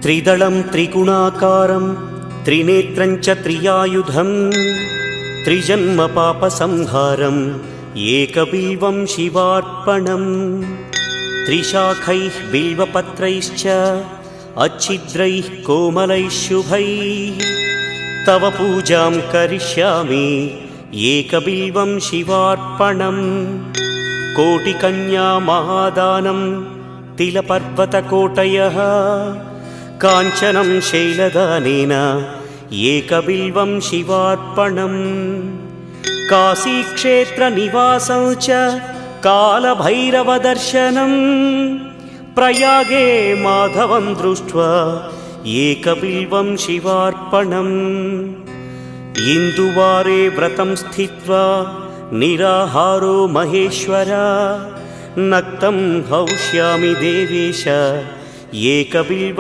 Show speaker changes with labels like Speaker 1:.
Speaker 1: त्रिदलं त्रिगुणाकारं त्रिनेत्रं च त्रियायुधं त्रिजन्म पापसंहारं एकबिल्वं शिवार्पणम् त्रिशाखैः बिल्वपत्रैश्च अच्छिद्रैः कोमलैः शुभैः तव पूजां करिष्यामि एकबिल्वं शिवार्पणम् कोटिकन्या महादानं तिलपर्वतकोटयः काञ्चनं शैलदानेन एकबिल्वं शिवार्पणम् काशीक्षेत्रनिवासं च कालभैरवदर्शनं प्रयागे माधवं दृष्ट्वा एकबिल्वं शिवार्पणम् इन्दुवारे व्रतं स्थित्वा निराहारो महेश्वर नक्तं हौष्यामि देवेश एकबिल्वम्